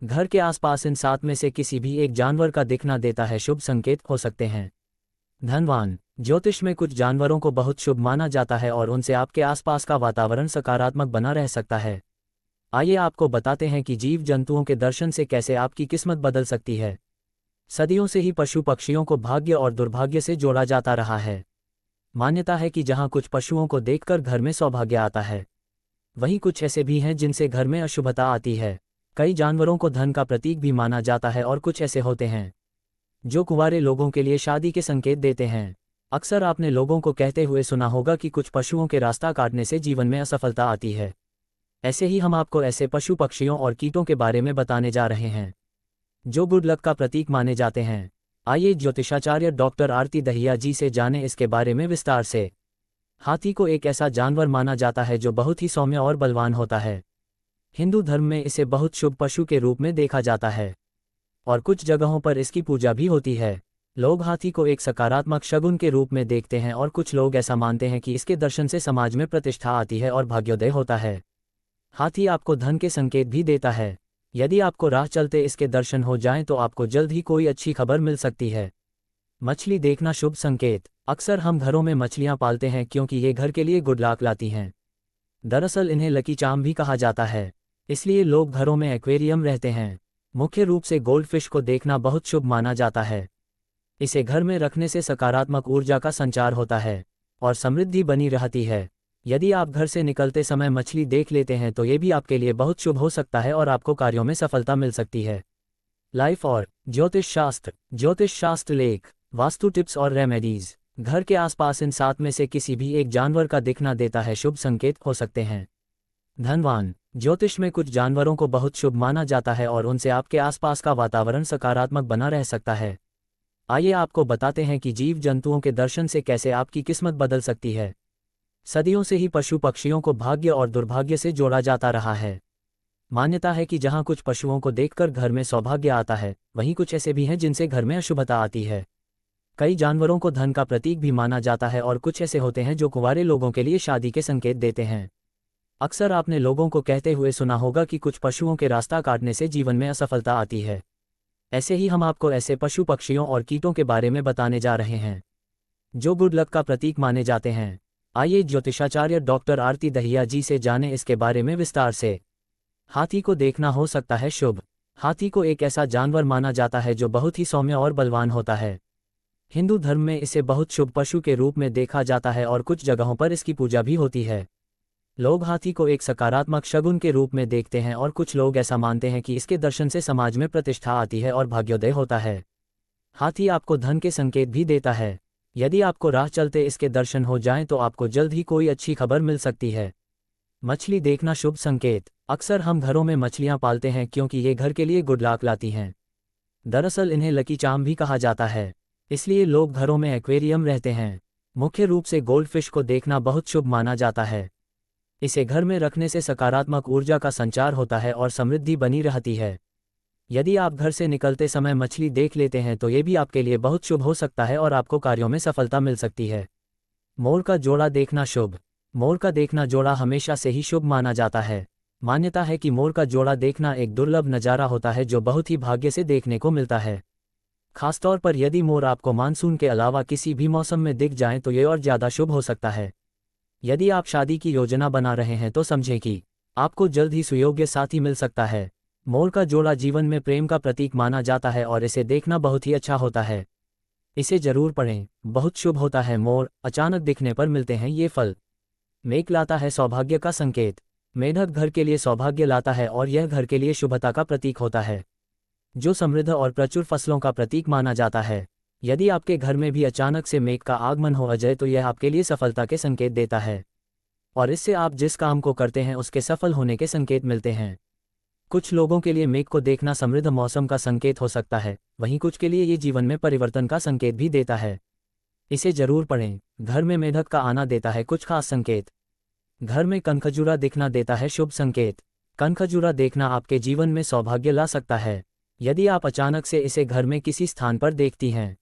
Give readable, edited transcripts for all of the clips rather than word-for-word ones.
घर के आसपास इन 7 में से किसी भी एक जानवर का दिखना देता है शुभ संकेत हो सकते हैं। धनवान। ज्योतिष में कुछ जानवरों को बहुत शुभ माना जाता है और उनसे आपके आसपास का वातावरण सकारात्मक बना रह सकता है। आइए आपको बताते हैं कि जीव जंतुओं के दर्शन से कैसे आपकी किस्मत बदल सकती है। सदियों से ही पशु पक्षियों को भाग्य और दुर्भाग्य से जोड़ा जाता रहा है। मान्यता है कि जहां कुछ पशुओं को देखकर घर में सौभाग्य आता है, वहीं कुछ ऐसे भी हैं जिनसे घर में अशुभता आती है। कई जानवरों को धन का प्रतीक भी माना जाता है और कुछ ऐसे होते हैं जो कुंवारे लोगों के लिए शादी के संकेत देते हैं। अक्सर आपने लोगों को कहते हुए सुना होगा कि कुछ पशुओं के रास्ता काटने से जीवन में असफलता आती है। ऐसे ही हम आपको ऐसे पशु पक्षियों और कीटों के बारे में बताने जा रहे हैं जो गुड लक का प्रतीक माने जाते हैं। आइए ज्योतिषाचार्य डॉक्टर आरती दहिया जी से जानें इसके बारे में विस्तार से। हाथी को एक ऐसा जानवर माना जाता है जो बहुत ही सौम्य और बलवान होता है। हिंदू धर्म में इसे बहुत शुभ पशु के रूप में देखा जाता है और कुछ जगहों पर इसकी पूजा भी होती है। लोग हाथी को एक सकारात्मक शगुन के रूप में देखते हैं और कुछ लोग ऐसा मानते हैं कि इसके दर्शन से समाज में प्रतिष्ठा आती है और भाग्योदय होता है। हाथी आपको धन के संकेत भी देता है। यदि आपको राह चलते इसके दर्शन हो जाएं तो आपको जल्द ही कोई अच्छी खबर मिल सकती है। मछली देखना शुभ संकेत। अक्सर हम घरों में मछलियां पालते हैं क्योंकि ये घर के लिए गुड लक लाती हैं। दरअसल इन्हें लकी चार्म भी कहा जाता है, इसलिए लोग घरों में एक्वेरियम रहते हैं। मुख्य रूप से गोल्डफिश को देखना बहुत शुभ माना जाता है। इसे घर में रखने से सकारात्मक ऊर्जा का संचार होता है और समृद्धि बनी रहती है। यदि आप घर से निकलते समय मछली देख लेते हैं तो ये भी आपके लिए बहुत शुभ हो सकता है और आपको कार्यों में सफलता मिल सकती है। लाइफ और ज्योतिष शास्त्र लेख, वास्तु टिप्स और रेमेडीज। घर के आसपास इन 7 में से किसी भी एक जानवर का दिखना देता है शुभ संकेत हो सकते हैं। धनवान। ज्योतिष में कुछ जानवरों को बहुत शुभ माना जाता है और उनसे आपके आसपास का वातावरण सकारात्मक बना रह सकता है। आइए आपको बताते हैं कि जीव जंतुओं के दर्शन से कैसे आपकी किस्मत बदल सकती है। सदियों से ही पशु पक्षियों को भाग्य और दुर्भाग्य से जोड़ा जाता रहा है। मान्यता है कि जहां कुछ पशुओं को देखकर घर में सौभाग्य आता है, वहीं कुछ ऐसे भी हैं जिनसे घर में अशुभता आती है। कई जानवरों को धन का प्रतीक भी माना जाता है और कुछ ऐसे होते हैं जो कुंवारे लोगों के लिए शादी के संकेत देते हैं। अक्सर आपने लोगों को कहते हुए सुना होगा कि कुछ पशुओं के रास्ता काटने से जीवन में असफलता आती है। ऐसे ही हम आपको ऐसे पशु पक्षियों और कीटों के बारे में बताने जा रहे हैं जो गुड लक का प्रतीक माने जाते हैं। आइए ज्योतिषाचार्य डॉक्टर आरती दहिया जी से जानें इसके बारे में विस्तार से। हाथी को देखना हो सकता है शुभ। हाथी को एक ऐसा जानवर माना जाता है जो बहुत ही सौम्य और बलवान होता है। हिंदू धर्म में इसे बहुत शुभ पशु के रूप में देखा जाता है और कुछ जगहों पर इसकी पूजा भी होती है। लोग हाथी को एक सकारात्मक शगुन के रूप में देखते हैं और कुछ लोग ऐसा मानते हैं कि इसके दर्शन से समाज में प्रतिष्ठा आती है और भाग्योदय होता है। हाथी आपको धन के संकेत भी देता है। यदि आपको राह चलते इसके दर्शन हो जाएं तो आपको जल्द ही कोई अच्छी खबर मिल सकती है। मछली देखना शुभ संकेत। अक्सर हम घरों में मछलियां पालते हैं क्योंकि ये घर के लिए गुड लक लाती हैं। दरअसल इन्हें लकी चार्म भी कहा जाता है, इसलिए लोग घरों में एक्वेरियम रहते हैं। मुख्य रूप से गोल्डफिश को देखना बहुत शुभ माना जाता है। इसे घर में रखने से सकारात्मक ऊर्जा का संचार होता है और समृद्धि बनी रहती है। यदि आप घर से निकलते समय मछली देख लेते हैं तो ये भी आपके लिए बहुत शुभ हो सकता है और आपको कार्यों में सफलता मिल सकती है। मोर का जोड़ा देखना शुभ। मोर का देखना जोड़ा हमेशा से ही शुभ माना जाता है। मान्यता है कि मोर का जोड़ा देखना एक दुर्लभ नज़ारा होता है जो बहुत ही भाग्य से देखने को मिलता है। खासतौर पर यदि मोर आपको मानसून के अलावा किसी भी मौसम में दिख जाएं तो ये और ज़्यादा शुभ हो सकता है। यदि आप शादी की योजना बना रहे हैं तो समझें कि आपको जल्द ही सुयोग्य साथी मिल सकता है। मोर का जोड़ा जीवन में प्रेम का प्रतीक माना जाता है और इसे देखना बहुत ही अच्छा होता है। इसे जरूर पढ़ें, बहुत शुभ होता है। मोर अचानक दिखने पर मिलते हैं ये फल। मेघ लाता है सौभाग्य का संकेत। मेढक घर के लिए सौभाग्य लाता है और यह घर के लिए शुभता का प्रतीक होता है, जो समृद्ध और प्रचुर फसलों का प्रतीक माना जाता है। यदि आपके घर में भी अचानक से मेघ का आगमन हो अजय तो यह आपके लिए सफलता के संकेत देता है और इससे आप जिस काम को करते हैं उसके सफल होने के संकेत मिलते हैं। कुछ लोगों के लिए मेघ को देखना समृद्ध मौसम का संकेत हो सकता है, वहीं कुछ के लिए ये जीवन में परिवर्तन का संकेत भी देता है। इसे जरूर पढ़ें। घर में मेढक का आना देता है कुछ खास संकेत। घर में कनखजूरा दिखना देता है शुभ संकेत। कनखजूरा देखना आपके जीवन में सौभाग्य ला सकता है। यदि आप अचानक से इसे घर में किसी स्थान पर देखती हैं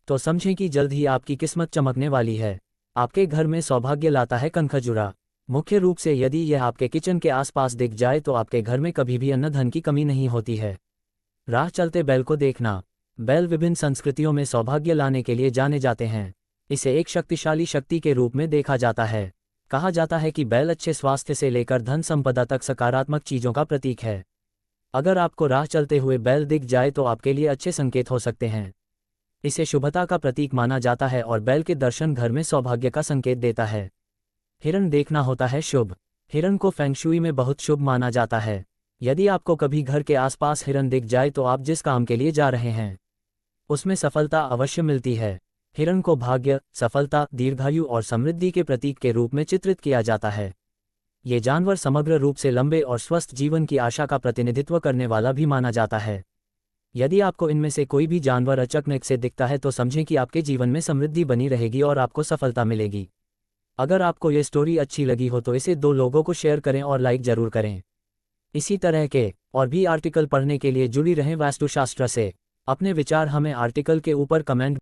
तो समझें कि जल्द ही आपकी किस्मत चमकने वाली है। आपके घर में सौभाग्य लाता है कनखजूरा। मुख्य रूप से यदि यह आपके किचन के आसपास दिख जाए तो आपके घर में कभी भी अन्न धन की कमी नहीं होती है। राह चलते बैल को देखना। बैल विभिन्न संस्कृतियों में सौभाग्य लाने के लिए जाने जाते हैं। इसे एक शक्तिशाली शक्ति के रूप में देखा जाता है। कहा जाता है कि बैल अच्छे स्वास्थ्य से लेकर धन संपदा तक सकारात्मक चीजों का प्रतीक है। अगर आपको राह चलते हुए बैल दिख जाए तो आपके लिए अच्छे संकेत हो सकते हैं। इसे शुभता का प्रतीक माना जाता है और बैल के दर्शन घर में सौभाग्य का संकेत देता है। हिरण देखना होता है शुभ। हिरण को फेंग शुई में बहुत शुभ माना जाता है। यदि आपको कभी घर के आसपास हिरण दिख जाए तो आप जिस काम के लिए जा रहे हैं उसमें सफलता अवश्य मिलती है। हिरण को भाग्य, सफलता, दीर्घायु और समृद्धि के प्रतीक के रूप में चित्रित किया जाता है। ये जानवर समग्र रूप से लंबे और स्वस्थ जीवन की आशा का प्रतिनिधित्व करने वाला भी माना जाता है। यदि आपको इनमें से कोई भी जानवर अचानक से दिखता है तो समझें कि आपके जीवन में समृद्धि बनी रहेगी और आपको सफलता मिलेगी। अगर आपको ये स्टोरी अच्छी लगी हो तो इसे 2 लोगों को शेयर करें और लाइक जरूर करें। इसी तरह के और भी आर्टिकल पढ़ने के लिए जुड़ी रहें वास्तुशास्त्र से। अपने विचार हमें आर्टिकल के ऊपर कमेंट